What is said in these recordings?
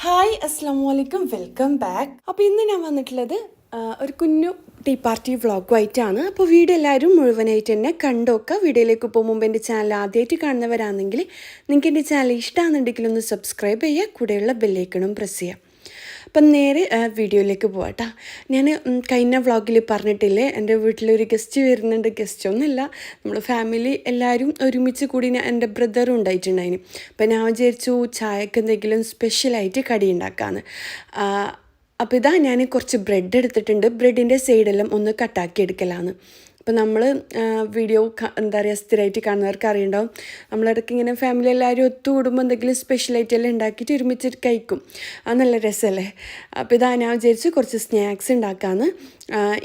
Hi അസ്സാം വലൈക്കും welcome back. അപ്പോൾ ഇന്ന് ഞാൻ വന്നിട്ടുള്ളത് ഒരു കുഞ്ഞു ടീ പാർട്ടി വ്ളോഗുമായിട്ടാണ്. അപ്പോൾ വീഡിയോ എല്ലാവരും മുഴുവനായിട്ട് തന്നെ കണ്ടോക്കുക. വീഡിയോയിലേക്ക് പോകും മുമ്പ് എൻ്റെ ചാനൽ ആദ്യമായിട്ട് കാണുന്നവരാണെങ്കിൽ നിങ്ങൾക്ക് എൻ്റെ ചാനൽ ഇഷ്ടമാണെന്നുണ്ടെങ്കിൽ ഒന്ന് സബ്സ്ക്രൈബ് ചെയ്യുക, കൂടെയുള്ള ബെല്ലൈക്കണും പ്രസ് ചെയ്യുക. അപ്പം നേരെ വീഡിയോയിലേക്ക് പോവാട്ടോ. ഞാൻ കഴിഞ്ഞ വ്ളോഗിൽ പറഞ്ഞിട്ടില്ലേ എൻ്റെ വീട്ടിലൊരു ഗസ്റ്റ് വരുന്നുണ്ട്. ഗസ്റ്റ് ഒന്നുമില്ല, നമ്മൾ ഫാമിലി എല്ലാവരും ഒരുമിച്ച് കൂടി എൻ്റെ ബ്രദറും ഉണ്ടായിട്ടുണ്ടായിന്. അപ്പം ഞാൻ വിചാരിച്ചു ചായക്ക് എന്തെങ്കിലും സ്പെഷ്യലായിട്ട് കടി ഉണ്ടാക്കാമെന്ന്. അപ്പോൾ ഇതാ ഞാൻ കുറച്ച് ബ്രെഡ് എടുത്തിട്ടുണ്ട്. ബ്രെഡിൻ്റെ സൈഡെല്ലാം ഒന്ന് കട്ടാക്കി എടുക്കലാണ്. അപ്പോൾ നമ്മൾ വീഡിയോ എന്താ പറയുക സ്ഥിരമായിട്ട് കാണുന്നവർക്ക് അറിയുണ്ടാവും, നമ്മളിടയ്ക്ക് ഇങ്ങനെ ഫാമിലി എല്ലാവരും ഒത്തുകൂടുമ്പോൾ എന്തെങ്കിലും സ്പെഷ്യലായിട്ട് എല്ലാം ഉണ്ടാക്കിയിട്ട് ഒരുമിച്ച് കഴിക്കും. അത് നല്ല രസമല്ലേ. അപ്പോൾ ഇതാ ഞാൻ വിചാരിച്ചു കുറച്ച് സ്നാക്സ് ഉണ്ടാക്കാമെന്ന്.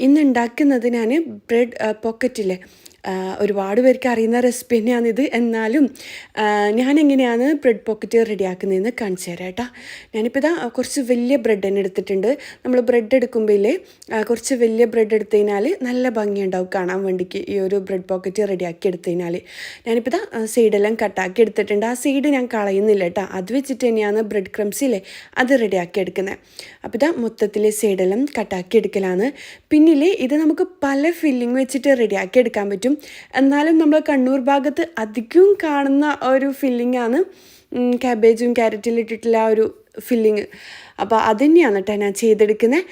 ഇന്ന് ഉണ്ടാക്കുന്നത് ഞാൻ ബ്രെഡ് പോക്കറ്റില്ലേ, ഒരുപാട് പേർക്ക് അറിയുന്ന റെസിപ്പി തന്നെയാണിത്. എന്നാലും ഞാനെങ്ങനെയാണ് ബ്രെഡ് പോക്കറ്റ് റെഡിയാക്കുന്നതെന്ന് കാണിച്ചു തരാം കേട്ടോ. ഞാനിപ്പോൾ ഇതാ കുറച്ച് വലിയ ബ്രെഡ് തന്നെ എടുത്തിട്ടുണ്ട്. നമ്മൾ ബ്രെഡ് എടുക്കുമ്പോൾ കുറച്ച് വലിയ ബ്രെഡ് എടുത്തു കഴിഞ്ഞാൽ നല്ല ഭംഗിയുണ്ടാവും കാണാൻ വേണ്ടിക്ക്. ഈ ഒരു ബ്രെഡ് പോക്കറ്റ് റെഡിയാക്കി എടുത്തു കഴിഞ്ഞാൽ ഞാനിപ്പോൾ ഇതാ സൈഡെല്ലാം കട്ടാക്കി എടുത്തിട്ടുണ്ട്. ആ സൈഡ് ഞാൻ കളയുന്നില്ല കേട്ടോ, അത് വെച്ചിട്ട് തന്നെയാണ് ബ്രെഡ് ക്രംസില്ലേ അത് റെഡിയാക്കി എടുക്കുന്നത്. അപ്പോൾ ഇതാ മൊത്തത്തിൽ സൈഡെല്ലാം കട്ടാക്കി എടുക്കലാണ്. പിന്നിൽ ഇത് നമുക്ക് പല ഫില്ലിങ് വെച്ചിട്ട് റെഡിയാക്കി എടുക്കാൻ പറ്റും. എന്നാലും നമ്മൾ കണ്ണൂർ ഭാഗത്ത് അധികവും കാണുന്ന ഒരു ഫില്ലിങ്ങാണ് ക്യാബേജും ക്യാരറ്റിലിട്ടിട്ടുള്ള ആ ഒരു ഫില്ലിങ്. അപ്പോൾ അത് തന്നെയാണ് കേട്ടോ ഞാൻ ചെയ്തെടുക്കുന്നത്.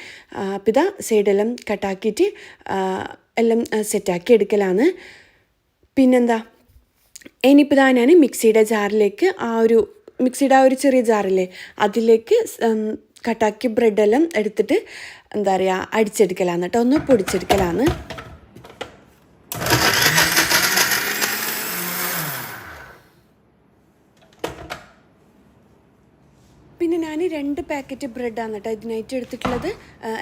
അപ്പോൾ ഇതാ സൈഡെല്ലാം കട്ടാക്കിയിട്ട് എല്ലാം സെറ്റാക്കി എടുക്കലാണ്. പിന്നെന്താ, ഇനിയിപ്പോൾ ഇതാ ഞാൻ മിക്സിയുടെ ജാറിലേക്ക് മിക്സിയുടെ ആ ഒരു ചെറിയ ജാറില്ലേ അതിലേക്ക് കട്ടാക്കി ബ്രെഡെല്ലാം എടുത്തിട്ട് എന്താ പറയുക അടിച്ചെടുക്കലാണ് കേട്ടോ, ഒന്ന് പൊടിച്ചെടുക്കലാണ്. പിന്നെ ഞാൻ 2 പാക്കറ്റ് ബ്രെഡാണ് കേട്ടോ ഇതിനായിട്ട് എടുത്തിട്ടുള്ളത്.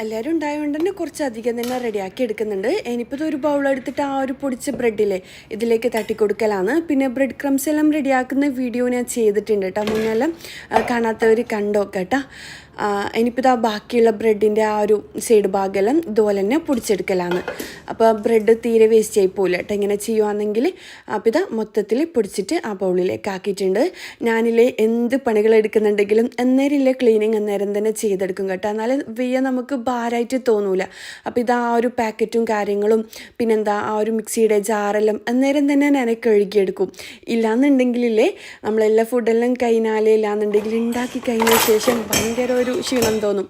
എല്ലാവരും ഉണ്ടായതുകൊണ്ട് തന്നെ കുറച്ചധികം തന്നെ റെഡിയാക്കി എടുക്കുന്നുണ്ട്. ഇനിയിപ്പോൾ ഇതൊരു ബൗളെടുത്തിട്ട് ആ ഒരു പൊടിച്ച ബ്രെഡില്ലേ ഇതിലേക്ക് തട്ടിക്കൊടുക്കലാണ്. പിന്നെ ബ്രെഡ് ക്രംസ് എല്ലാം റെഡിയാക്കുന്ന വീഡിയോ ഞാൻ ചെയ്തിട്ടുണ്ട് കേട്ടോ, മുന്നെല്ലാം കാണാത്തവർ കണ്ടോക്കെ കേട്ടോ. ഇനിയിപ്പോൾ ഇതാ ബാക്കിയുള്ള ബ്രെഡിൻ്റെ ആ ഒരു സൈഡ് ഭാഗമെല്ലാം ഇതുപോലെ തന്നെ പൊടിച്ചെടുക്കലാണ്. അപ്പോൾ ബ്രെഡ് തീരെ വേസ്റ്റ് ആയി പോകില്ല കേട്ടോ ഇങ്ങനെ ചെയ്യുകയാണെങ്കിൽ. അപ്പോൾ ഇതാ മൊത്തത്തിൽ പൊടിച്ചിട്ട് ആ ബൗളിലേക്ക് ആക്കിയിട്ടുണ്ട്. ഞാനില്ലേ എന്ത് പണികൾ എടുക്കുന്നുണ്ടെങ്കിലും അന്നേരം ക്ലീനിങ് അന്നേരം തന്നെ ചെയ്തെടുക്കും കേട്ടോ, എന്നാലും നമുക്ക് ഭാരമായിട്ട് തോന്നൂല. അപ്പോൾ ഇതാ ആ ഒരു പാക്കറ്റും കാര്യങ്ങളും പിന്നെന്താ ആ ഒരു മിക്സിയുടെ ജാറെല്ലാം അന്നേരം തന്നെ ഞാൻ കഴുകിയെടുക്കും. ഇല്ലാന്നുണ്ടെങ്കിലേ നമ്മളെല്ലാ ഫുഡെല്ലാം കഴിഞ്ഞാലേ ഇല്ലാന്നുണ്ടെങ്കിൽ ഉണ്ടാക്കി കഴിഞ്ഞ ശേഷം ഭയങ്കര ഒരു ക്ഷീണം തോന്നും.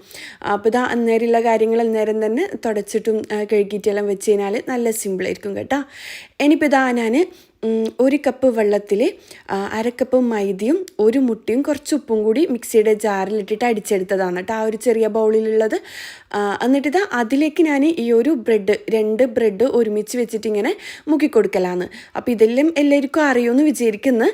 അപ്പോൾ ഇതാ അന്നേരമുള്ള കാര്യങ്ങൾ അന്നേരം തന്നെ തുടച്ചിട്ടും കഴുകിയിട്ടെല്ലാം വെച്ച് കഴിഞ്ഞാൽ നല്ല സിമ്പിളായിരിക്കും കേട്ടോ. ഇനിയിപ്പോൾ ഇതാ ഞാൻ 1 കപ്പ് വെള്ളത്തിൽ 1/2 കപ്പ് മൈദയും 1 മുട്ടയും കുറച്ച് ഉപ്പും കൂടി മിക്സിയുടെ ജാറിലിട്ടിട്ട് അടിച്ചെടുത്തതാണ് കേട്ടോ, ആ ഒരു ചെറിയ ബൗളിലുള്ളത്. എന്നിട്ടിതാ അതിലേക്ക് ഞാൻ ഈ ഒരു 2 ബ്രെഡ് ഒരുമിച്ച് വെച്ചിട്ട് ഇങ്ങനെ മുക്കിക്കൊടുക്കലാണ്. അപ്പോൾ ഇതെല്ലാം എല്ലാവർക്കും അറിയുമെന്ന് വിചാരിക്കുന്നു.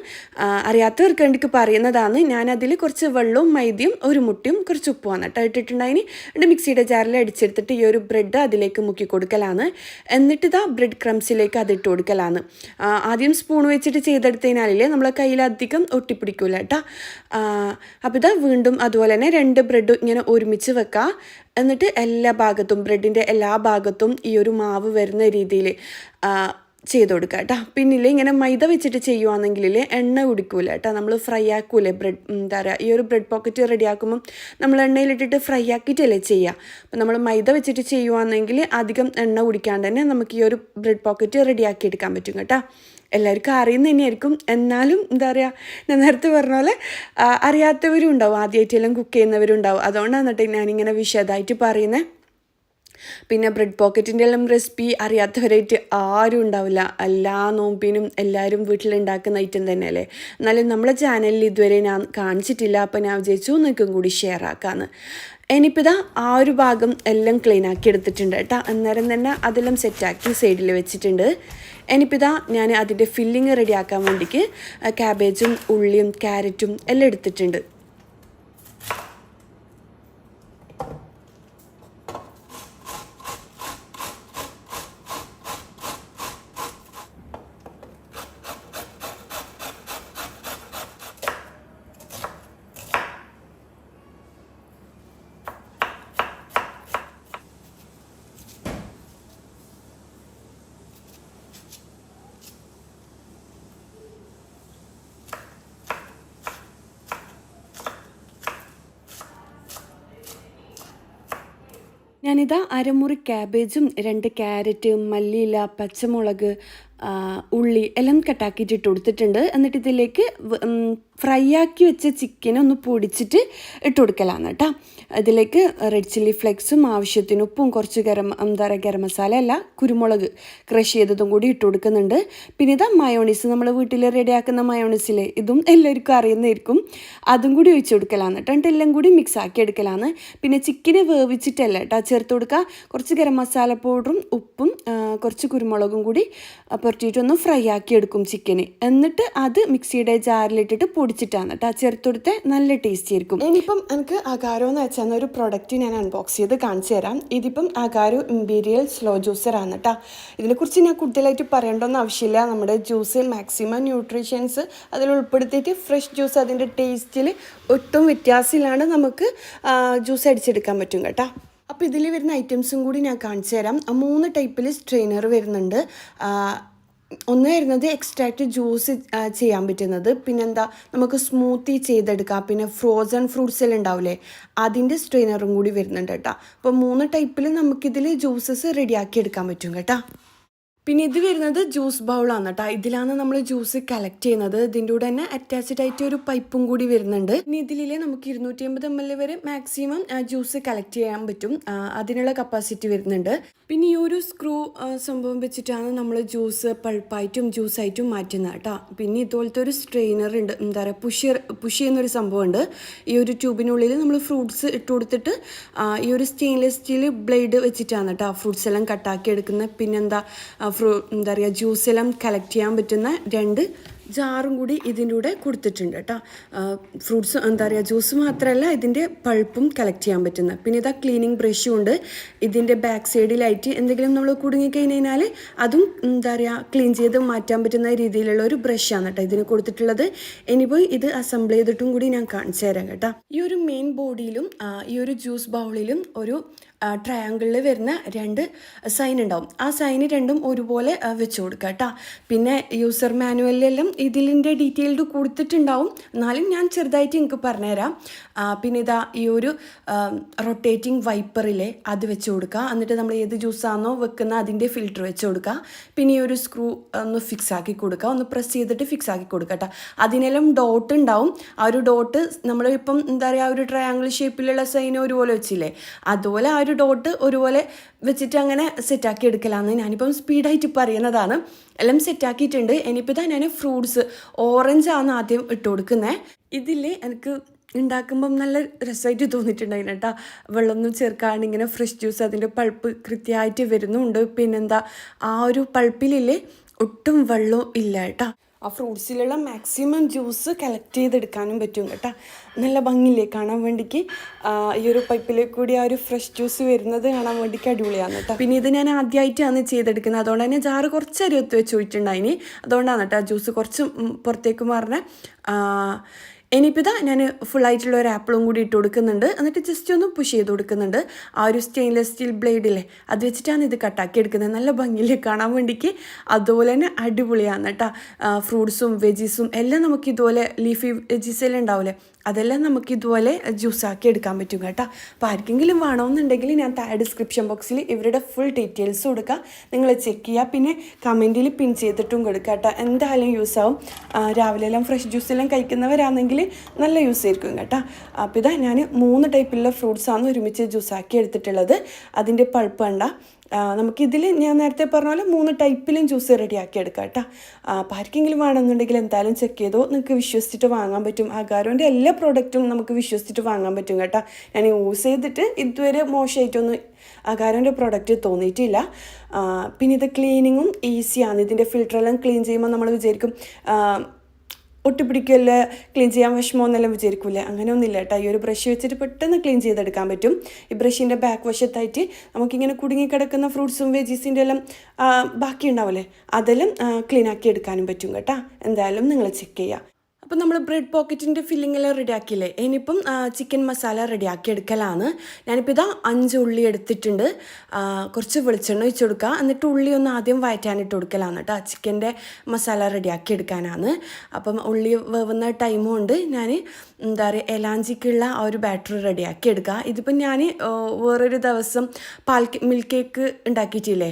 അറിയാത്തവർക്ക് വേണ്ടിക്ക് പറയുന്നതാണ്. ഞാനതിൽ കുറച്ച് വെള്ളവും മൈദയും 1 മുട്ടയും കുറച്ച് ഉപ്പുമാണ് കേട്ടോ ഇട്ടിട്ടുണ്ടായിന്. എന്നിട്ട് മിക്സിയുടെ ജാറിൽ അടിച്ചെടുത്തിട്ട് ഈ ഒരു ബ്രെഡ് അതിലേക്ക് മുക്കിക്കൊടുക്കലാണ്. എന്നിട്ടിതാ ബ്രെഡ് ക്രംസിലേക്ക് അതിട്ട് കൊടുക്കലാണ്. ആദ്യം സ്പൂൺ വെച്ചിട്ട് ചെയ്തെടുത്തതിനാലേ നമ്മളെ കയ്യിലധികം ഒട്ടിപ്പിടിക്കൂല കേട്ടോ. അപ്പോൾ ഇതാ വീണ്ടും അതുപോലെ തന്നെ 2 ബ്രെഡ് ഇങ്ങനെ ഒരുമിച്ച് വെക്കുക. എന്നിട്ട് എല്ലാ ഭാഗത്തും ബ്രെഡിൻ്റെ എല്ലാ ഭാഗത്തും ഈ ഒരു മാവ് വരുന്ന രീതിയിൽ ചെയ്ത് കൊടുക്കുക കേട്ടോ. പിന്നിൽ ഇങ്ങനെ മൈദ വെച്ചിട്ട് ചെയ്യുകയാണെങ്കിൽ എണ്ണ കുടിക്കൂല കേട്ടോ, നമ്മൾ ഫ്രൈ ആക്കൂലേ ബ്രെഡ് എന്താ പറയുക ഈ ഒരു ബ്രെഡ് പോക്കറ്റ് റെഡിയാക്കുമ്പം നമ്മൾ എണ്ണയിലിട്ടിട്ട് ഫ്രൈ ആക്കിയിട്ടല്ലേ ചെയ്യുക. അപ്പം നമ്മൾ മൈദ വെച്ചിട്ട് ചെയ്യുകയാണെങ്കിൽ അധികം എണ്ണ കുടിക്കാണ്ട് തന്നെ നമുക്ക് ഈ ഒരു ബ്രെഡ് പോക്കറ്റ് റെഡിയാക്കി എടുക്കാൻ പറ്റും കേട്ടോ. എല്ലാവർക്കും അറിയുന്ന തന്നെയായിരിക്കും, എന്നാലും എന്താ പറയുക ഞാൻ നേരത്തെ പറഞ്ഞ പോലെ അറിയാത്തവരും ഉണ്ടാവും, ആദ്യമായിട്ടെല്ലാം കുക്ക് ചെയ്യുന്നവരും ഉണ്ടാവും. അതുകൊണ്ടാണ് കേട്ടോ ഞാനിങ്ങനെ വിശദമായിട്ട് പറയുന്നത്. പിന്നെ ബ്രെഡ് പോക്കറ്റിൻ്റെ എല്ലാം റെസിപ്പി അറിയാത്തവരായിട്ട് ആരും ഉണ്ടാവില്ല. എല്ലാ നോമ്പിനും എല്ലാവരും വീട്ടിലുണ്ടാക്കുന്ന ഐറ്റം തന്നെയല്ലേ. എന്നാലും നമ്മളെ ചാനലിൽ ഇതുവരെ ഞാൻ കാണിച്ചിട്ടില്ല. അപ്പോൾ ഞാൻ വിചാരിച്ചു നിങ്ങൾക്കും കൂടി ഷെയർ ആക്കാമെന്ന്. ഇനിയിപ്പോൾ ഇതാ ആ ഒരു ഭാഗം എല്ലാം ക്ലീൻ ആക്കി എടുത്തിട്ടുണ്ട് കേട്ടോ. അന്നേരം തന്നെ അതെല്ലാം സെറ്റാക്കി സൈഡിൽ വെച്ചിട്ടുണ്ട്. ഇനിയിപ്പോൾ ഇതാ ഞാൻ അതിൻ്റെ ഫില്ലിങ് റെഡിയാക്കാൻ വേണ്ടിക്ക് ക്യാബേജും ഉള്ളിയും ക്യാരറ്റും എല്ലാം എടുത്തിട്ടുണ്ട്. ഞാനിതാ അരമുറി ക്യാബേജും 2 ക്യാരറ്റ്, മല്ലിയില, പച്ചമുളക്, ഉള്ളി എല്ലാം കട്ടാക്കിയിട്ട് ഇട്ട് കൊടുത്തിട്ടുണ്ട്. എന്നിട്ട് ഇതിലേക്ക് ഫ്രൈ ആക്കി വെച്ച ചിക്കൻ ഒന്ന് പൊടിച്ചിട്ട് ഇട്ട് കൊടുക്കലാണ് കേട്ടോ. ഇതിലേക്ക് റെഡ് ചില്ലി ഫ്ലെക്സും ആവശ്യത്തിന് ഉപ്പും കുറച്ച് ഗരം മസാല അല്ല കുരുമുളക് ക്രഷ് ചെയ്തതും കൂടി ഇട്ട് കൊടുക്കുന്നുണ്ട്. പിന്നെ ഇതാ മയോണീസ്, നമ്മൾ വീട്ടിൽ റെഡിയാക്കുന്ന മയോണീസിലെ ഇതും എല്ലാവർക്കും അറിയുന്നതായിരിക്കും, അതും കൂടി ഒഴിച്ച് കൊടുക്കലാണ് കേട്ടോ. എന്നിട്ട് എല്ലാം കൂടി മിക്സ് ആക്കി എടുക്കലാണ്. പിന്നെ ചിക്കന് വേവിച്ചിട്ടല്ല കേട്ടോ ചേർത്ത് കൊടുക്കുക. കുറച്ച് ഗരം മസാല പൗഡറും ഉപ്പും കുറച്ച് കുരുമുളകും കൂടി പുരട്ടിയിട്ടൊന്ന് ഫ്രൈ ആക്കി എടുക്കും ചിക്കന്. എന്നിട്ട് അത് മിക്സിയുടെ ജാറിലിട്ടിട്ട് പൊടിച്ചിട്ടാണ് കേട്ടോ ചേർത്ത് കൊടുത്ത് നല്ല ടേസ്റ്റി ആയിരിക്കും. ഇനിയിപ്പം എനിക്ക് അഗാരോ എന്ന് വെച്ചാൽ ഒരു പ്രൊഡക്റ്റ് ഞാൻ അൺബോക്സ് ചെയ്ത് കാണിച്ചു തരാം. ഇതിപ്പം അഗാരോ ഇമ്പീരിയൽ സ്ലോ ജ്യൂസറാണ് കേട്ടോ. ഇതിനെക്കുറിച്ച് ഞാൻ കൂടുതലായിട്ട് പറയേണ്ടൊന്നും ആവശ്യമില്ല. നമ്മുടെ ജ്യൂസിൽ മാക്സിമം ന്യൂട്രീഷ്യൻസ് അതിൽ ഉൾപ്പെടുത്തിയിട്ട് ഫ്രഷ് ജ്യൂസ് അതിൻ്റെ ടേസ്റ്റിൽ ഒട്ടും വ്യത്യാസമില്ലാണ്ട് നമുക്ക് ജ്യൂസ് അടിച്ചെടുക്കാൻ പറ്റും കേട്ടോ. അപ്പോൾ ഇതിൽ വരുന്ന ഐറ്റംസും കൂടി ഞാൻ കാണിച്ചു തരാം. 3 ടൈപ്പിൽ സ്ട്രെയിനർ വരുന്നുണ്ട്. ഒന്ന് വരുന്നത് എക്സ്ട്രാക്റ്റ് ജ്യൂസ് ചെയ്യാൻ പറ്റുന്നത്, പിന്നെന്താ നമുക്ക് സ്മൂത്തി ചെയ്തെടുക്കാം, പിന്നെ ഫ്രോസൺ ഫ്രൂട്ട്സ് എല്ലാം ഉണ്ടാവില്ലേ അതിൻ്റെ സ്ട്രെയിനറും കൂടി വരുന്നുണ്ട് കേട്ടോ. അപ്പോൾ 3 ടൈപ്പിൽ നമുക്കിതിൽ ജ്യൂസസ് റെഡിയാക്കി എടുക്കാൻ പറ്റും കേട്ടോ. പിന്നെ ഇത് വരുന്നത് ജ്യൂസ് ബൗളാണ് കേട്ടോ. ഇതിലാണ് നമ്മൾ ജ്യൂസ് കളക്ട് ചെയ്യുന്നത്. ഇതിൻ്റെ കൂടെ തന്നെ അറ്റാച്ച്ഡ് ആയിട്ട് ഒരു പൈപ്പും കൂടി വരുന്നുണ്ട്. ഇനി ഇതിലെ നമുക്ക് 250 ml വരെ മാക്സിമം ജ്യൂസ് കളക്ട് ചെയ്യാൻ പറ്റും, അതിനുള്ള കപ്പാസിറ്റി വരുന്നുണ്ട്. പിന്നെ ഈ ഒരു സ്ക്രൂ സംഭവം വെച്ചിട്ടാണ് നമ്മൾ ജ്യൂസ് പൾപ്പായിട്ടും ജ്യൂസായിട്ടും മാറ്റുന്നത് കേട്ടോ. പിന്നെ ഇതുപോലത്തെ ഒരു സ്ട്രെയിനർ ഉണ്ട്, എന്താ പറയുക പുഷ് ചെയ്യുന്നൊരു സംഭവമുണ്ട്. ഈ ഒരു ട്യൂബിനുള്ളിൽ നമ്മൾ ഫ്രൂട്ട്സ് ഇട്ട് കൊടുത്തിട്ട് ഈ ഒരു സ്റ്റെയിൻലെസ് സ്റ്റീൽ ബ്ലേഡ് വെച്ചിട്ടാണ് കേട്ടോ ഫ്രൂട്ട്സ് എല്ലാം കട്ടാക്കി എടുക്കുന്നത്. പിന്നെന്താ എന്താ പറയുക ജ്യൂസെല്ലാം കളക്ട് ചെയ്യാൻ പറ്റുന്ന 2 ജാറും കൂടി ഇതിൻ്റെ കൂടെ കൊടുത്തിട്ടുണ്ട് കേട്ടോ. ഫ്രൂട്ട്സ് എന്താ പറയുക ജ്യൂസ് മാത്രമല്ല ഇതിൻ്റെ പൾപ്പും കളക്ട് ചെയ്യാൻ പറ്റുന്നത്. പിന്നെ ഇതാ ക്ലീനിങ് ബ്രഷും ഉണ്ട്. ഇതിൻ്റെ ബാക്ക് സൈഡിലായിട്ട് എന്തെങ്കിലും നമ്മൾ കുടുങ്ങിക്കഴിഞ്ഞാൽ അതും എന്താ പറയുക ക്ലീൻ ചെയ്ത് മാറ്റാൻ പറ്റുന്ന രീതിയിലുള്ള ഒരു ബ്രഷാണ് കേട്ടോ ഇതിന് കൊടുത്തിട്ടുള്ളത്. ഇനിയിപ്പോൾ ഇത് അസംബിൾ ചെയ്തിട്ടും കൂടി ഞാൻ കാണിച്ചു തരാം കേട്ടോ. ഈ ഒരു മെയിൻ ബോഡിയിലും ഈ ഒരു ജ്യൂസ് ബൗളിലും ഒരു ട്രയാങ്കിളിൽ വരുന്ന 2 സൈൻ ഉണ്ടാവും. ആ സൈന് രണ്ടും ഒരുപോലെ വെച്ച് കൊടുക്കുക കേട്ടോ. പിന്നെ യൂസർ മാനുവലിലെല്ലാം ഇതിൻ്റെ ഡീറ്റെയിൽഡ് കൊടുത്തിട്ടുണ്ടാവും, എന്നാലും ഞാൻ ചെറുതായിട്ട് എനിക്ക് പറഞ്ഞുതരാം. പിന്നെ ഇതാ ഈ ഒരു റൊട്ടേറ്റിംഗ് വൈപ്പറിലെ അത് വെച്ച് കൊടുക്കുക. എന്നിട്ട് നമ്മൾ ഏത് ജ്യൂസാണോ വെക്കുന്ന അതിൻ്റെ ഫിൽറ്റർ വെച്ച് കൊടുക്കുക. പിന്നെ ഈ ഒരു സ്ക്രൂ ഒന്ന് ഫിക്സ് ആക്കി കൊടുക്കുക, ഒന്ന് പ്രസ് ചെയ്തിട്ട് ഫിക്സ് ആക്കി കൊടുക്കുക കേട്ടോ. അതിനെല്ലാം ഡോട്ട് ഉണ്ടാവും. ആ ഒരു ഡോട്ട് നമ്മളിപ്പം എന്താ പറയുക ആ ഒരു ട്രയാങ്കിൾ ഷേപ്പിലുള്ള സൈൻ ഒരുപോലെ വെച്ചില്ലേ, അതുപോലെ ആ ഒരു ഡോട്ട് ഒരുപോലെ വെച്ചിട്ട് അങ്ങനെ സെറ്റാക്കി എടുക്കലാന്ന് ഞാനിപ്പം സ്പീഡായിട്ട് പറയുന്നതാണ്. എല്ലാം സെറ്റാക്കിയിട്ടുണ്ട്. ഇനിയിപ്പോൾ ഇതാ ഞാൻ ഫ്രൂട്ട്സ് ഓറഞ്ചാണ് ആദ്യം ഇട്ട് കൊടുക്കുന്നത്. ഇതിൽ എനിക്ക് ഉണ്ടാക്കുമ്പം നല്ല രസമായിട്ട് തോന്നിയിട്ടുണ്ടായിരുന്നു കേട്ടോ. വെള്ളമൊന്നും ചേർക്കാണ്ട് ഇങ്ങനെ ഫ്രഷ് ജ്യൂസ് അതിൻ്റെ പൾപ്പ് കൃത്യമായിട്ട് വരുന്നുണ്ട്. പിന്നെന്താ ആ ഒരു പൾപ്പിലില്ലേ ഒട്ടും വെള്ളവും ഇല്ല കേട്ടോ. ആ ഫ്രൂട്ട്സിലുള്ള മാക്സിമം ജ്യൂസ് കളക്ട് ചെയ്തെടുക്കാനും പറ്റും കേട്ടോ. നല്ല ഭംഗിയില്ലേ കാണാൻ വേണ്ടിക്ക്. ഈ ഒരു പൈപ്പിലേക്ക് കൂടി ആ ഒരു ഫ്രഷ് ജ്യൂസ് വരുന്നത് കാണാൻ വേണ്ടിക്ക് അടിപൊളിയാണ് കേട്ടോ. പിന്നെ ഇത് ഞാൻ ആദ്യമായിട്ടാണ് ചെയ്തെടുക്കുന്നത്, അതുകൊണ്ട് തന്നെ ജാറ് കുറച്ച് അരിയത്ത് വെച്ച് പോയിട്ടുണ്ടായിന്, അതുകൊണ്ടാണ് കേട്ടോ ജ്യൂസ് കുറച്ച് പുറത്തേക്ക് മാറുന്നത്. ഇനിയിപ്പോൾ ഇതാ ഞാൻ ഫുള്ളായിട്ടുള്ള ഒരു ആപ്പിളും കൂടി ഇട്ട് കൊടുക്കുന്നുണ്ട്. എന്നിട്ട് ജസ്റ്റ് ഒന്ന് പുഷ് ചെയ്ത് കൊടുക്കുന്നുണ്ട്. ആ ഒരു സ്റ്റെയിൻലെസ് സ്റ്റീൽ ബ്ലേഡില്ലേ അത് വെച്ചിട്ടാണ് ഇത് കട്ടാക്കി എടുക്കുന്നത്. നല്ല ഭംഗിയിൽ കാണാൻ വേണ്ടിക്ക്, അതുപോലെ തന്നെ അടിപൊളിയാണ് കേട്ടോ. ഫ്രൂട്ട്സും വെജീസും എല്ലാം നമുക്ക് ഇതുപോലെ ലീഫി വെജീസ് എല്ലാം ഉണ്ടാവില്ലേ അതെല്ലാം നമുക്ക് ഇതുപോലെ ജ്യൂസാക്കി എടുക്കാൻ പറ്റും കേട്ടോ. അപ്പോൾ ആർക്കെങ്കിലും വേണമെന്നുണ്ടെങ്കിൽ ഞാൻ താഴെ ഡിസ്ക്രിപ്ഷൻ ബോക്സിൽ ഇവരുടെ ഫുൾ ഡീറ്റെയിൽസ് കൊടുക്കുക, നിങ്ങൾ ചെക്ക് ചെയ്യുക. പിന്നെ കമൻറ്റിൽ പിൻ ചെയ്തിട്ടും കൊടുക്കുക കേട്ടോ. എന്തായാലും യൂസ് ആവും. രാവിലെ എല്ലാം ഫ്രഷ് ജ്യൂസെല്ലാം കഴിക്കുന്നവരാണെങ്കിൽ നല്ല യൂസ് ആയിരിക്കും കേട്ടോ. അപ്പോൾ ഇതാ ഞാൻ 3 ടൈപ്പിലുള്ള ഫ്രൂട്ട്സാണ് ഒരുമിച്ച് ജ്യൂസാക്കി എടുത്തിട്ടുള്ളത്. അതിൻ്റെ പൾപ്പ് കണ്ട നമുക്കിതിൽ ഞാൻ നേരത്തെ പറഞ്ഞ പോലെ 3 ടൈപ്പിലും ജ്യൂസ് റെഡിയാക്കി എടുക്കാം കേട്ടോ. അപ്പോൾ ആർക്കെങ്കിലും വേണമെന്നുണ്ടെങ്കിൽ എന്തായാലും ചെക്ക് ചെയ്തോ, നിങ്ങൾക്ക് വിശ്വസിച്ചിട്ട് വാങ്ങാൻ പറ്റും. അഗാരോൻ്റെ എല്ലാ പ്രോഡക്റ്റും നമുക്ക് വിശ്വസിച്ചിട്ട് വാങ്ങാൻ പറ്റും കേട്ടോ. ഞാൻ യൂസ് ചെയ്തിട്ട് ഇതുവരെ മോശമായിട്ടൊന്നും അഗാരോൻ്റെ പ്രോഡക്റ്റ് തോന്നിയിട്ടില്ല. പിന്നെ ഇത് ക്ലീനിങ്ങും ഈസിയാണ്. ഇതിൻ്റെ ഫിൽറ്ററെല്ലാം ക്ലീൻ ചെയ്യുമ്പോൾ നമ്മൾ വിചാരിക്കും ഒട്ടിപ്പിടിക്കുകയല്ലേ, ക്ലീൻ ചെയ്യാൻ വിഷമമെന്നെല്ലാം വിചാരിക്കില്ലേ, അങ്ങനെയൊന്നുമില്ല കേട്ടോ. ഈ ഒരു ബ്രഷ് വെച്ചിട്ട് പെട്ടെന്ന് ക്ലീൻ ചെയ്തെടുക്കാൻ പറ്റും. ഈ ബ്രഷിൻ്റെ ബാക്ക് വശത്തായിട്ട് നമുക്കിങ്ങനെ കുടുങ്ങിക്കിടക്കുന്ന ഫ്രൂട്ട്സും വെജീസിൻ്റെ എല്ലാം ബാക്കി ഉണ്ടാവില്ലേ അതെല്ലാം ക്ലീൻ ആക്കി എടുക്കാനും പറ്റും കേട്ടോ. എന്തായാലും നിങ്ങൾ ചെക്ക് ചെയ്യുക. അപ്പം നമ്മൾ ബ്രെഡ് പോക്കറ്റിൻ്റെ ഫില്ലിംഗ് എല്ലാം റെഡിയാക്കിയില്ലേ, ഇനിയിപ്പം ചിക്കൻ മസാല റെഡിയാക്കി എടുക്കലാണ്. ഞാനിപ്പോൾ ഇതാ 5 ഉള്ളി എടുത്തിട്ടുണ്ട്. കുറച്ച് വെളിച്ചെണ്ണ ഒഴിച്ച് കൊടുക്കുക. എന്നിട്ട് ഉള്ളി ഒന്ന് ആദ്യം വഴറ്റാനിട്ട് കൊടുക്കലാണ് കേട്ടോ. ചിക്കൻ്റെ മസാല റെഡിയാക്കി എടുക്കാനാണ്. അപ്പം ഉള്ളി വേവുന്ന ടൈമും കൊണ്ട് ഞാൻ എന്താ പറയുക എലാഞ്ചിക്കുള്ള ആ ഒരു ബാറ്ററി റെഡിയാക്കി എടുക്കുക. ഇതിപ്പോൾ ഞാൻ വേറൊരു ദിവസം മിൽക്ക് കേക്ക് ഉണ്ടാക്കിയിട്ടില്ലേ,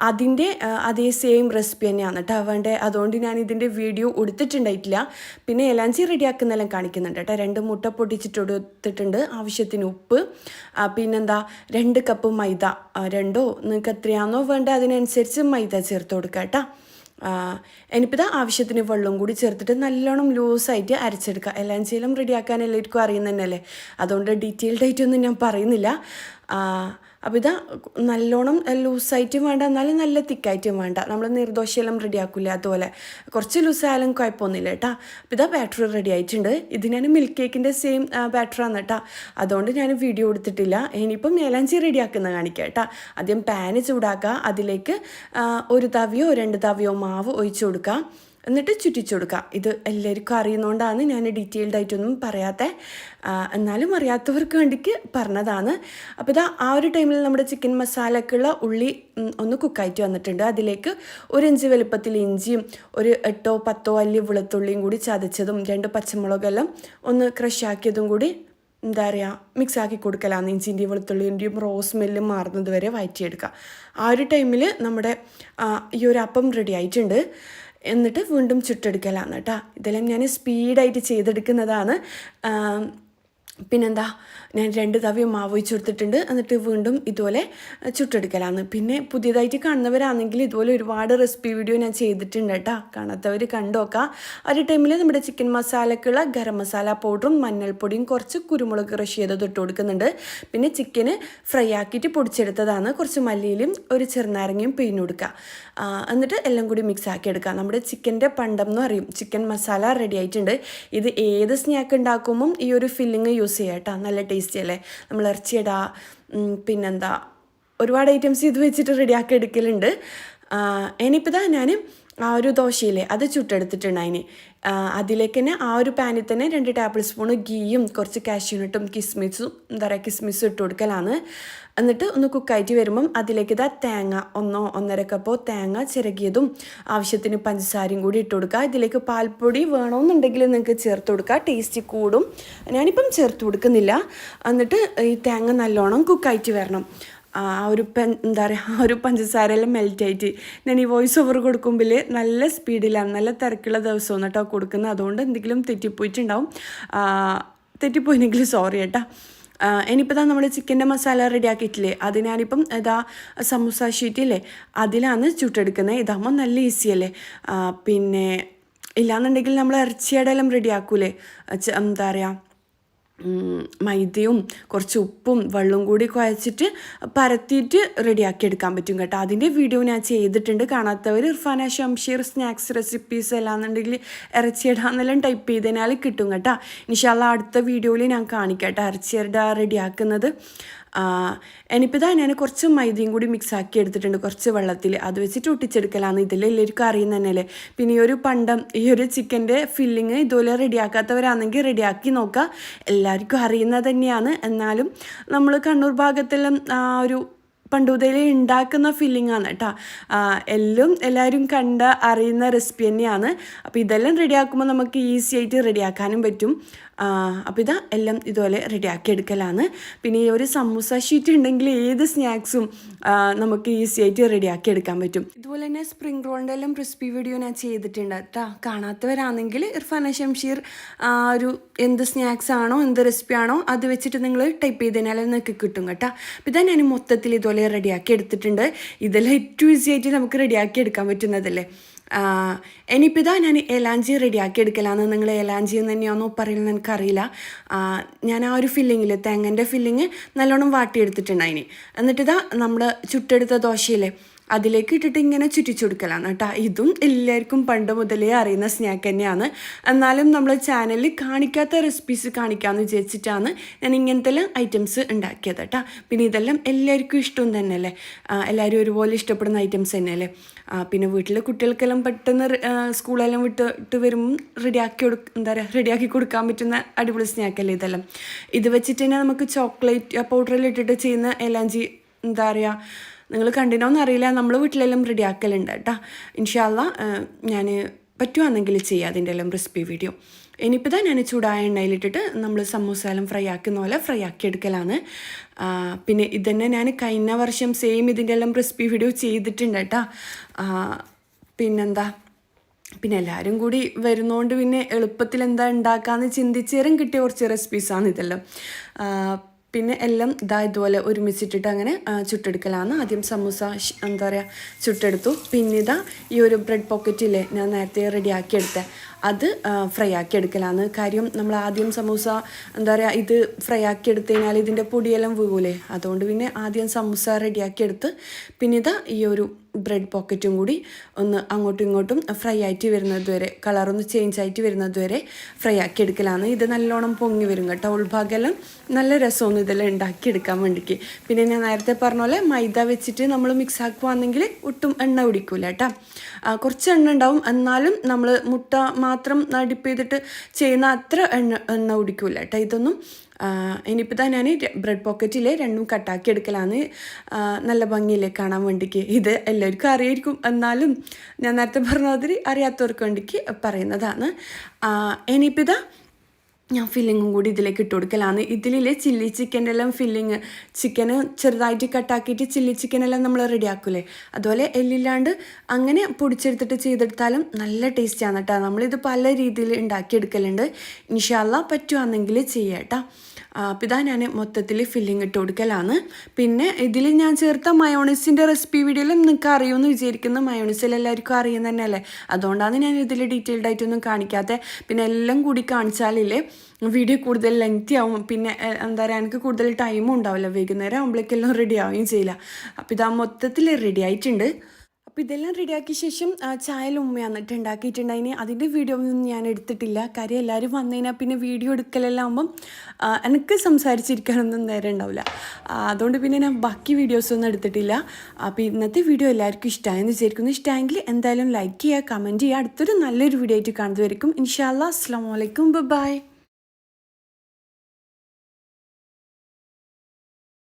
അതിൻ്റെ അതേ സെയിം റെസിപ്പി തന്നെയാണ് കേട്ടോ വേണ്ടത്. അതുകൊണ്ട് ഞാൻ ഇതിൻ്റെ വീഡിയോ എടുത്തിട്ടുണ്ടായിട്ടില്ല. പിന്നെ എലാഞ്ചി റെഡിയാക്കുന്നെല്ലാം കാണിക്കുന്നുണ്ട് കേട്ടോ. 2 മുട്ട പൊട്ടിച്ചിട്ട് എടുത്തിട്ടുണ്ട്, ആവശ്യത്തിന് ഉപ്പ്, പിന്നെന്താ 2 കപ്പ് മൈദ, 2 നിങ്ങൾക്ക് എത്രയാണോ വേണ്ടത് അതിനനുസരിച്ച് മൈദ ചേർത്ത് കൊടുക്കുക കേട്ടോ. ഇനിയിപ്പോൾ ഇതാ ആവശ്യത്തിന് വെള്ളം കൂടി ചേർത്തിട്ട് നല്ലോണം ലൂസായിട്ട് അരച്ചെടുക്കുക. എലാഞ്ചിയെല്ലാം റെഡിയാക്കാൻ എല്ലാവർക്കും അറിയുന്ന തന്നെയല്ലേ, അതുകൊണ്ട് ഡീറ്റെയിൽഡ് ആയിട്ടൊന്നും ഞാൻ പറയുന്നില്ല. അപ്പോൾ ഇതാ നല്ലോണം ലൂസായിട്ടും വേണ്ട, എന്നാലും നല്ല തിക്കായിട്ടും വേണ്ട. നമ്മൾ നീർദോശയെല്ലാം റെഡിയാക്കില്ല അതുപോലെ കുറച്ച് ലൂസായാലും കുഴപ്പമൊന്നുമില്ല കേട്ടോ. അപ്പോൾ ഇതാ ബാറ്ററി റെഡി ആയിട്ടുണ്ട്. ഇത് ഞാൻ മിൽക്ക് കേക്കിൻ്റെ സെയിം ബാറ്ററാണ് കേട്ടോ, അതുകൊണ്ട് ഞാൻ വീഡിയോ എടുത്തിട്ടില്ല. ഇനിയിപ്പം ഏലാഞ്ചി റെഡിയാക്കുന്ന കാണിക്കാം കേട്ടോ. ആദ്യം പാന് ചൂടാക്കുക, അതിലേക്ക് 1 തവിയോ 2 തവിയോ മാവ് ഒഴിച്ചു കൊടുക്കുക, എന്നിട്ട് ചുറ്റിച്ചു കൊടുക്കുക. ഇത് എല്ലാവർക്കും അറിയുന്നതുകൊണ്ടാണ് ഞാൻ ഡീറ്റെയിൽഡ് ആയിട്ടൊന്നും പറയാത്തത്, എന്നാലും അറിയാത്തവർക്ക് വേണ്ടിക്ക് പറഞ്ഞതാണ്. അപ്പോൾ ഇതാ ആ ഒരു ടൈമിൽ നമ്മുടെ ചിക്കൻ മസാലക്കുള്ള ഉള്ളി ഒന്ന് കുക്കായിട്ട് വന്നിട്ടുണ്ട്. അതിലേക്ക് 1 ഇഞ്ച് വലുപ്പത്തിൽ ഇഞ്ചിയും 8 10 അല്ലി വെളുത്തുള്ളിയും കൂടി ചതച്ചതും 2 പച്ചമുളകെല്ലാം ഒന്ന് ക്രഷാക്കിയതും കൂടി എന്താ പറയുക മിക്സാക്കി കൊടുക്കലാണ്. ഇഞ്ചിൻ്റെയും വെളുത്തുള്ളിൻ്റെയും റോസ് സ്മെല്ലും മാറുന്നത് വരെ വഴറ്റിയെടുക്കുക. ആ ഒരു ടൈമിൽ നമ്മുടെ ഈ ഒരു അപ്പം റെഡി ആയിട്ടുണ്ട്. എന്നിട്ട് വീണ്ടും ചുട്ടെടുക്കലാണ് കേട്ടോ. ഇതെല്ലാം ഞാൻ സ്പീഡായിട്ട് ചെയ്തെടുക്കുന്നതാണ്. പിന്നെന്താ ഞാൻ 2 തവി മാവ് ഒഴിച്ച് കൊടുത്തിട്ടുണ്ട്. എന്നിട്ട് വീണ്ടും ഇതുപോലെ ചുട്ടെടുക്കലാണ്. പിന്നെ പുതിയതായിട്ട് കാണുന്നവരാണെങ്കിൽ ഇതുപോലെ ഒരുപാട് റെസിപ്പി വീഡിയോ ഞാൻ ചെയ്തിട്ടുണ്ട് കേട്ടോ, കാണാത്തവർ കണ്ടു നോക്കാം. ആ ഒരു ടൈമിൽ നമ്മുടെ ചിക്കൻ മസാലക്കുള്ള ഗരം മസാല പൗഡറും മഞ്ഞൾപ്പൊടിയും കുറച്ച് കുരുമുളക് ക്രഷ് ചെയ്തത് ഇട്ട് കൊടുക്കുന്നുണ്ട്. പിന്നെ ചിക്കന് ഫ്രൈ ആക്കിയിട്ട് പൊടിച്ചെടുത്തതാണ്. കുറച്ച് മല്ലിയിലും 1 ചെറുനാരങ്ങയും പിഴിഞ്ഞ് കൊടുക്കുക. എന്നിട്ട് എല്ലാം കൂടി മിക്സ് ആക്കി എടുക്കുക. നമ്മുടെ ചിക്കൻ്റെ പണ്ടം എന്ന് പറയും. ചിക്കൻ മസാല റെഡി ആയിട്ടുണ്ട്. ഇത് ഏത് സ്നാക്ക് ഉണ്ടാക്കുമ്പം ഈ ഒരു ഫില്ലിങ് യൂസ് ചെയ്യാം കേട്ടോ, നല്ല ടേസ്റ്റി അല്ലേ. നമ്മൾ ഇറച്ചിയിടാ, പിന്നെന്താ ഒരുപാട് ഐറ്റംസ് ഇത് വെച്ചിട്ട് റെഡിയാക്കി എടുക്കലുണ്ട്. ഇനിയിപ്പോൾ ഇതാ ഞാൻ ആ ഒരു ദോശയില്ലേ അത് ചുട്ടെടുത്തിട്ടുണ്ട്. അതിലേക്ക് തന്നെ ആ ഒരു പാനിൽ തന്നെ 2 ടേബിൾ സ്പൂണ് ഗീയും കുറച്ച് കാഷ്യൂനട്ടും കിസ്മിസും കിസ്മിസും ഇട്ട് കൊടുക്കലാണ്. എന്നിട്ട് ഒന്ന് കുക്കായിട്ട് വരുമ്പം അതിലേക്ക് ഇതാ തേങ്ങ 1-1.5 കപ്പോ തേങ്ങ ചിരകിയതും ആവശ്യത്തിന് പഞ്ചസാരയും കൂടി ഇട്ട് കൊടുക്കുക. ഇതിലേക്ക് പാൽപ്പൊടി വേണമെന്നുണ്ടെങ്കിൽ നിങ്ങൾക്ക് ചേർത്ത് കൊടുക്കുക, ടേസ്റ്റ് കൂടും. ഞാനിപ്പം ചേർത്ത് കൊടുക്കുന്നില്ല. എന്നിട്ട് ഈ തേങ്ങ നല്ലോണം കുക്കായിട്ട് വരണം. ആ ഒരു എന്താ പറയുക ആ ഒരു പഞ്ചസാരയെല്ലാം മെൽറ്റായിട്ട് ഞാൻ ഈ വോയിസ് ഓവർ കൊടുക്കുമ്പോൾ നല്ല സ്പീഡിലാണ്, നല്ല തിരക്കുള്ള ദിവസമാണ് കേട്ടോ കൊടുക്കുന്നത്. അതുകൊണ്ട് എന്തെങ്കിലും തെറ്റിപ്പോയിട്ടുണ്ടാവും, തെറ്റിപ്പോയിനെങ്കിൽ സോറി കേട്ടോ. ഇനിയിപ്പോൾ ഇതാ നമ്മൾ ചിക്കൻ്റെ മസാല റെഡി ആക്കിയിട്ടില്ലേ, അത് ഞാനിപ്പം ഇതാ സമൂസ ഷീറ്റില്ലേ അതിലാണ് ചുട്ടെടുക്കുന്നത്. ഇതാകുമ്പോൾ നല്ല ഈസിയല്ലേ. പിന്നെ ഇല്ലാന്നുണ്ടെങ്കിൽ നമ്മൾ ഇറച്ചിയുടെ എല്ലാം റെഡി ആക്കൂലേ, എന്താ പറയുക മൈദയും കുറച്ച് ഉപ്പും വെള്ളവും കൂടി കുഴച്ചിട്ട് പരത്തിയിട്ട് റെഡിയാക്കി എടുക്കാൻ പറ്റും കേട്ടോ. അതിൻ്റെ വീഡിയോ ഞാൻ ചെയ്തിട്ടുണ്ട്. കാണാത്തവർ ഇർഫാന ഷംഷീർ സ്നാക്സ് റെസിപ്പീസ് എല്ലാന്നുണ്ടെങ്കിൽ ഇറച്ചിയിടാന്നെല്ലാം ടൈപ്പ് ചെയ്തതിനാൽ കിട്ടും കേട്ടോ. ഇൻഷാ അല്ലാഹ് അടുത്ത വീഡിയോയിൽ ഞാൻ കാണിക്കാം കേട്ടോ ഇറച്ചിയുടെ റെഡിയാക്കുന്നത്. ഇനിയിപ്പോൾ ഇതാ ഞാൻ കുറച്ച് മൈദയും കൂടി മിക്സ് ആക്കി എടുത്തിട്ടുണ്ട് കുറച്ച് വെള്ളത്തിൽ, അത് വെച്ചിട്ട് ഒട്ടിച്ചെടുക്കലാണ്. ഇതിലെല്ലാവർക്കും അറിയുന്ന തന്നെയല്ലേ. പിന്നെ ഈ ഒരു പണ്ടം ഈ ഒരു ചിക്കൻ്റെ ഫില്ലിങ് ഇതുപോലെ റെഡിയാക്കാത്തവരാണെങ്കിൽ റെഡിയാക്കി നോക്കുക, എല്ലാവർക്കും അറിയുന്നത് തന്നെയാണ്. എന്നാലും നമ്മൾ കണ്ണൂർ ഭാഗത്തെല്ലാം ഒരു പണ്ടുമുതലേ ഉണ്ടാക്കുന്ന ഫില്ലിങ്ങാണ് കേട്ടോ. എല്ലാവരും കണ്ട അറിയുന്ന റെസിപ്പി തന്നെയാണ്. അപ്പോൾ ഇതെല്ലാം റെഡിയാക്കുമ്പോൾ നമുക്ക് ഈസി ആയിട്ട് റെഡിയാക്കാനും പറ്റും. അപ്പോൾ ഇതാ എല്ലാം ഇതുപോലെ റെഡിയാക്കി എടുക്കലാണ്. പിന്നെ ഈ ഒരു സമൂസ ഷീറ്റ് ഉണ്ടെങ്കിൽ ഏത് സ്നാക്സും നമുക്ക് ഈസി ആയിട്ട് റെഡിയാക്കി എടുക്കാൻ പറ്റും. ഇതുപോലെ തന്നെ സ്പ്രിംഗ് റോളിൻ്റെ എല്ലാം റെസിപ്പി വീഡിയോ ഞാൻ ചെയ്തിട്ടുണ്ട് കേട്ടോ. കാണാത്തവരാണെങ്കിൽ ഇർഫാന ഷംഷീർ ഒരു എന്ത് സ്നാക്സ് ആണോ എന്ത് റെസിപ്പി ആണോ അത് വെച്ചിട്ട് നിങ്ങൾ ടൈപ്പ് ചെയ്തതിനാൽ നിങ്ങൾക്ക് കിട്ടും കേട്ടോ. അപ്പോൾ ഇതാ ഞാൻ മൊത്തത്തിൽ ഇതുപോലെ റെഡിയാക്കി എടുത്തിട്ടുണ്ട്. ഇതെല്ലാം ഏറ്റവും ഈസി ആയിട്ട് നമുക്ക് റെഡിയാക്കി എടുക്കാൻ പറ്റുന്നതല്ലേ. ഇനിയിപ്പോൾ ഇതാ ഞാൻ ഏലാഞ്ചി റെഡിയാക്കി എടുക്കലാണ്. നിങ്ങൾ ഏലാഞ്ചി എന്ന് തന്നെയാണോ പറയുന്നത് എനിക്കറിയില്ല. ഞാൻ ആ ഒരു ഫില്ലിങ്ങിൽ തേങ്ങൻ്റെ ഫില്ലിങ് നല്ലോണം വാട്ടിയെടുത്തിട്ടുണ്ട്. എന്നിട്ടിതാ നമ്മൾ ചുട്ടെടുത്ത ദോശയില്ലേ അതിലേക്ക് ഇട്ടിട്ട് ഇങ്ങനെ ചുറ്റിച്ചു കൊടുക്കലാണ് കേട്ടോ. ഇതും എല്ലാവർക്കും പണ്ട് മുതലേ അറിയുന്ന സ്നാക്ക് തന്നെയാണ്. എന്നാലും നമ്മൾ ചാനലിൽ കാണിക്കാത്ത റെസിപ്പീസ് കാണിക്കാമെന്ന് വിചാരിച്ചിട്ടാണ് ഞാൻ ഇങ്ങനത്തെ ഐറ്റംസ് ഉണ്ടാക്കിയത് കേട്ടോ. പിന്നെ ഇതെല്ലാം എല്ലാവർക്കും ഇഷ്ടം തന്നെയല്ലേ, എല്ലാവരും ഒരുപോലെ ഇഷ്ടപ്പെടുന്ന ഐറ്റംസ് തന്നെയല്ലേ. പിന്നെ വീട്ടിലെ കുട്ടികൾക്കെല്ലാം പെട്ടെന്ന് സ്കൂളെല്ലാം വിട്ടിട്ട് വരുമ്പം റെഡിയാക്കി കൊടുക്കാൻ പറ്റുന്ന അടിപൊളി സ്നാക്കല്ലേ ഇതെല്ലാം. ഇത് വെച്ചിട്ട് തന്നെ നമുക്ക് ചോക്ലേറ്റ് പൗഡറിൽ ഇട്ടിട്ട് ചെയ്യുന്ന ഏലാഞ്ചി എന്താ പറയുക നിങ്ങൾ കണ്ടിനോന്ന് അറിയില്ല, നമ്മൾ വീട്ടിലെല്ലാം റെഡിയാക്കലുണ്ട് കേട്ടോ. ഇൻഷാ അല്ലാഹ് ഞാൻ പറ്റുവാണെങ്കിൽ ചെയ്യാം അതിൻ്റെ എല്ലാം റെസിപ്പി വീഡിയോ. ഇനിയിപ്പോൾ ഞാൻ ചൂടായ എണ്ണയിലിട്ടിട്ട് നമ്മൾ സമൂസ എല്ലാം ഫ്രൈ ആക്കുന്ന പോലെ ഫ്രൈ ആക്കി എടുക്കലാണ്. പിന്നെ ഇതന്നെ ഞാൻ കഴിഞ്ഞ വർഷം സെയിം ഇതിൻ്റെ എല്ലാം റെസിപ്പി വീഡിയോ ചെയ്തിട്ടുണ്ട് കേട്ടോ. പിന്നെന്താ, പിന്നെ എല്ലാവരും കൂടി വരുന്നതുകൊണ്ട് പിന്നെ എളുപ്പത്തിൽ എന്താ ഉണ്ടാക്കാമെന്ന് ചിന്തിച്ചേരും കിട്ടിയ കുറച്ച് റെസിപ്പീസാണ് ഇതെല്ലാം. പിന്നെ എല്ലാം ഇതുപോലെ ഒരുമിച്ചിട്ടിട്ട് അങ്ങനെ ചുട്ടെടുക്കലാണ്. ആദ്യം സമൂസ എന്താ പറയുക ചുട്ടെടുത്തു. പിന്നെ ഈ ഒരു ബ്രെഡ് പോക്കറ്റില്ലേ ഞാൻ നേരത്തെ റെഡിയാക്കിയെടുത്തത് അത് ഫ്രൈ ആക്കി എടുക്കലാണ്. കാര്യം നമ്മൾ ആദ്യം സമൂസ എന്താ പറയുക ഇത് ഫ്രൈ ആക്കി എടുത്തു കഴിഞ്ഞാൽ ഇതിൻ്റെ പൊടിയെല്ലാം വീകൂലേ, അതുകൊണ്ട് പിന്നെ ആദ്യം സമൂസ റെഡിയാക്കി എടുത്ത് പിന്നെ ഈ ഒരു ബ്രെഡ് പോക്കറ്റും കൂടി ഒന്ന് അങ്ങോട്ടും ഇങ്ങോട്ടും ഫ്രൈ ആയിട്ട് വരുന്നത് വരെ, കളറൊന്ന് ചേഞ്ച് ആയിട്ട് വരുന്നത് വരെ ഫ്രൈ ആക്കി എടുക്കലാണ്. ഇത് നല്ലോണം പൊങ്ങി വരും കേട്ടോ. ഉൾഭാഗമെല്ലാം നല്ല രസമൊന്നും ഇതെല്ലാം ഉണ്ടാക്കിയെടുക്കാൻ വേണ്ടിക്ക്. പിന്നെ ഞാൻ നേരത്തെ പറഞ്ഞ പോലെ മൈദ വെച്ചിട്ട് നമ്മൾ മിക്സ് ആക്കുവാണെങ്കിൽ ഒട്ടും എണ്ണ കുടിക്കൂല കേട്ടോ. കുറച്ച് എണ്ണ ഉണ്ടാവും, എന്നാലും നമ്മൾ മുട്ട മാത്രം ഡിപ്പ് ചെയ്തിട്ട് ചെയ്യുന്ന അത്ര എണ്ണ കുടിക്കൂല കേട്ടോ ഇതൊന്നും. ഇനിയിപ്പോൾ ഞാൻ ബ്രെഡ് പോക്കറ്റിൽ രണ്ടും കട്ടാക്കി എടുക്കലാണ്. നല്ല ഭംഗിയില്ലേ കാണാൻ വേണ്ടിക്ക്. ഇത് എല്ലാവർക്കും അറിയായിരിക്കും, എന്നാലും ഞാൻ നേരത്തെ പറഞ്ഞ മാതിരി അറിയാത്തവർക്ക് വേണ്ടിക്ക് പറയുന്നതാണ്. ഇനിയിപ്പോൾ ഞാൻ ഫില്ലിങ്ങും കൂടി ഇതിലേക്ക് ഇട്ട് കൊടുക്കലാണ്. ഇതിലെ ചില്ലി ചിക്കൻ്റെ എല്ലാം ഫില്ലിങ്, ചിക്കന് ചെറുതായിട്ട് കട്ടാക്കിയിട്ട് ചില്ലി ചിക്കനെല്ലാം നമ്മൾ റെഡിയാക്കൂലേ, അതുപോലെ എല്ലില്ലാണ്ട് അങ്ങനെ പൊടിച്ചെടുത്തിട്ട് ചെയ്തെടുത്താലും നല്ല ടേസ്റ്റാണ് കേട്ടോ. നമ്മളിത് പല രീതിയിൽ ഉണ്ടാക്കിയെടുക്കലുണ്ട്. ഇൻഷാ അല്ലാഹ് പറ്റുവാണെങ്കിൽ ചെയ്യാം കേട്ടോ. അപ്പോൾ ഞാൻ മൊത്തത്തിൽ ഫില്ലിങ് ഇട്ട് കൊടുക്കലാണ്. പിന്നെ ഇതിൽ ഞാൻ ചേർത്ത മയോണൈസിൻ്റെ റെസിപ്പി വീഡിയോയിലും നിങ്ങൾക്ക് അറിയുമെന്ന് വിചാരിക്കുന്ന, മയോണൈസിൽ എല്ലാവർക്കും അറിയുന്ന തന്നെയല്ലേ, അതുകൊണ്ടാണ് ഞാൻ ഇതിൽ ഡീറ്റെയിൽഡ് ആയിട്ടൊന്നും കാണിക്കാത്തത്. പിന്നെ എല്ലാം കൂടി കാണിച്ചാലില്ലേ വീഡിയോ കൂടുതൽ ലെങ്തി ആവും. പിന്നെ എന്താ പറയുക എനിക്ക് കൂടുതൽ ടൈമും ഉണ്ടാവില്ല, വൈകുന്നേരം ആകുമ്പോഴേക്കെല്ലാം റെഡി ആവുകയും ചെയ്യില്ല. അപ്പോൾ ഇതാ മൊത്തത്തിൽ റെഡി ആയിട്ടുണ്ട്. അപ്പോൾ ഇതെല്ലാം റെഡിയാക്കിയ ശേഷം ചായയിൽ ഉമ്മ വന്നിട്ട് ഉണ്ടാക്കിയിട്ടുണ്ടായിന്. അതിൻ്റെ വീഡിയോ ഒന്നും ഞാൻ എടുത്തിട്ടില്ല, കാര്യം എല്ലാവരും വന്നു കഴിഞ്ഞാൽ പിന്നെ വീഡിയോ എടുക്കലെല്ലാം ആകുമ്പം എനിക്ക് സംസാരിച്ചിരിക്കാനൊന്നും നേരം ഉണ്ടാവില്ല. അതുകൊണ്ട് പിന്നെ ഞാൻ ബാക്കി വീഡിയോസൊന്നും എടുത്തിട്ടില്ല. അപ്പോൾ ഇന്നത്തെ വീഡിയോ എല്ലാവർക്കും ഇഷ്ടമായെന്ന് വിചാരിക്കുന്നു. ഇഷ്ടമായെങ്കിൽ എന്തായാലും ലൈക്ക് ചെയ്യുക, കമൻറ്റ് ചെയ്യുക. അടുത്തൊരു നല്ലൊരു വീഡിയോ ആയിട്ട് കാണുന്നതായിരിക്കും. ഇൻഷാ അല്ലാഹ്. അസ്സലാമു അലൈക്കും, ബൈ.